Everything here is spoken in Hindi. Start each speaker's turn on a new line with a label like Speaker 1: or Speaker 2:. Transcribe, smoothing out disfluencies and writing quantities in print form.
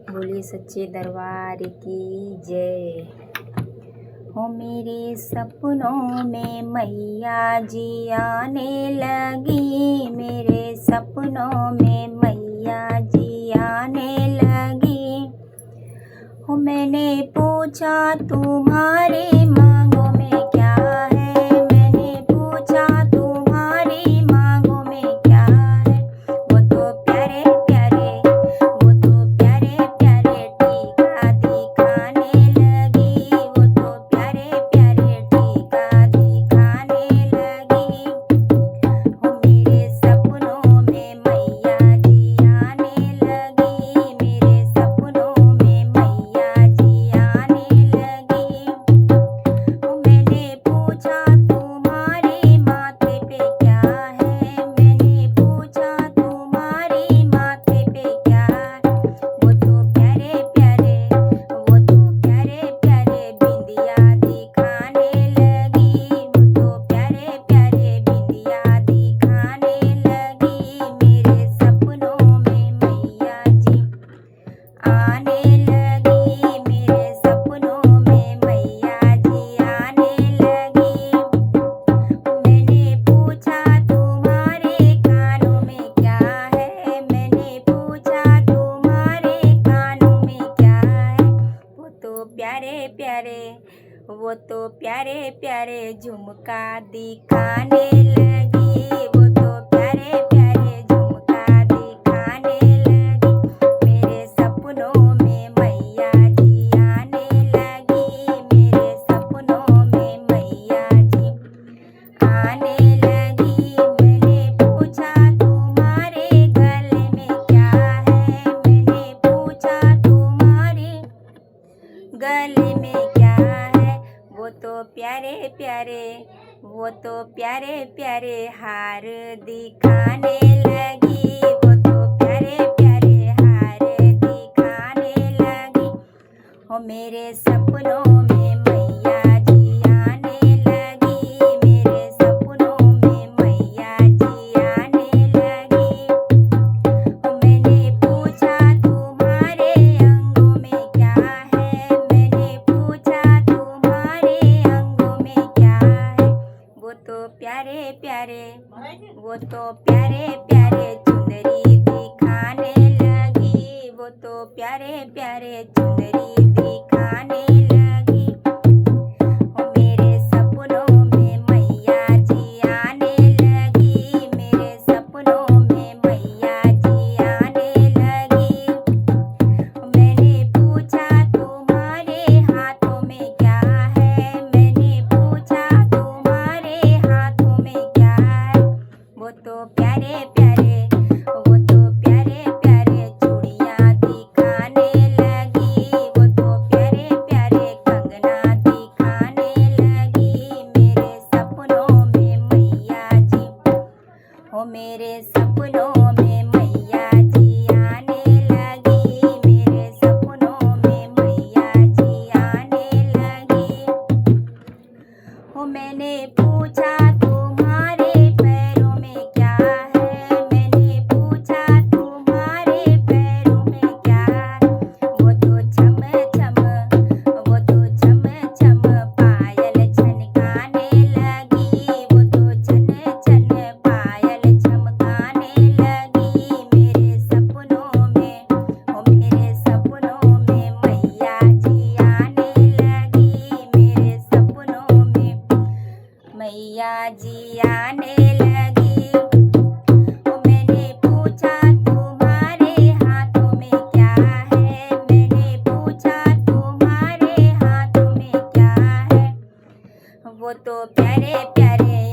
Speaker 1: बोलिए सच्चे दरबार की जय। हो मेरे सपनों में मैया जी आने लगी, मेरे सपनों में मैया जी आने लगी। हो मैंने पूछा तुम्हारी मांगों में क्या है, मैंने पूछा तुम्हारी मांगों में क्या है। वो तो प्यारे प्यारे टीका दिखाने लगी, वो तो प्यारे प्यारे टीका दिखाने लगी। हो मेरे सपनों में मैया जी आने लगी, मेरे सपनों में मैया जी आने लगी। हो मैंने पूछा तुम्हारे माथे पे क्या है, मैंने पूछा तुम्हारे माथे पे क्या है। वो तो प्यारे प्यारे बिंदिया दिखाने लगी, वो तो प्यारे प्यारे बिंदिया दिखाने लगी। मेरे सपनों में मैया जी आने लगी, मेरे सपनों में मैया जी आने लगी। मैंने पूछा तुम्हारे कानों में क्या है, मैंने पूछा तुम्हारे कानों में क्या है। वो तो प्यारे प्यारे झुमका दिखाने लगी, वो तो प्यारे प्यारे झुमका दिखाने लगी। मेरे सपनों में मैया जी आने लगी, मेरे सपनों में मैया जी आने लगी। मैंने पूछा तुम्हारे गले में क्या है, मैंने पूछा तुम्हारे गले में क्या है। वो तो प्यारे प्यारे हार दिखाने लगी, वो तो प्यारे प्यारे हार दिखाने लगी। हो मेरे सपनों में मैया जी आने लगी, मेरे सपनों में मैया जी आने लगी। हो मैंने पूछा तुम्हारे अंगों में क्या है, मैंने पूछा तुम्हारे अंगों में क्या है। वो तो प्यारे प्यारे चुंदरी दिखाने लगी, वो तो प्यारे प्यारे चुंदरी दिखाने लगी। हो मेरे सपनों में मैया जी आने लगी, मेरे सपनों में मैया जी आने लगी। मैंने पूछा तुम्हारे हाथों में क्या है, मैंने पूछा तुम्हारे हाथों में क्या है। वो तो प्यारे प्यारे चूड़ियाँ दिखाने लगी, वो तो प्यारे प्यारे कंगना दिखाने लगी। मेरे सपनों में मैया जी, हो मेरे सपनों में मैया जी आने लगी, मेरे सपनों में मैया जी आने लगी। हो मैंने पूछा तुम्हारे पैरों में क्या है, मैंने पूछा तुम्हारे पैरों में क्या है। वो तो छम छम पायल छनकाने लगी, वो तो छन छन पायल छमकाने लगी। मेरे सपनों में मेरे सपनों में मैया जी आने लगी, मेरे सपनों में मैया जी आने लगी। ओ मैंने पूछा तुम्हारे हाथों में क्या है, मैंने पूछा तुम्हारे हाथों में क्या है। वो तो प्यारे प्यारे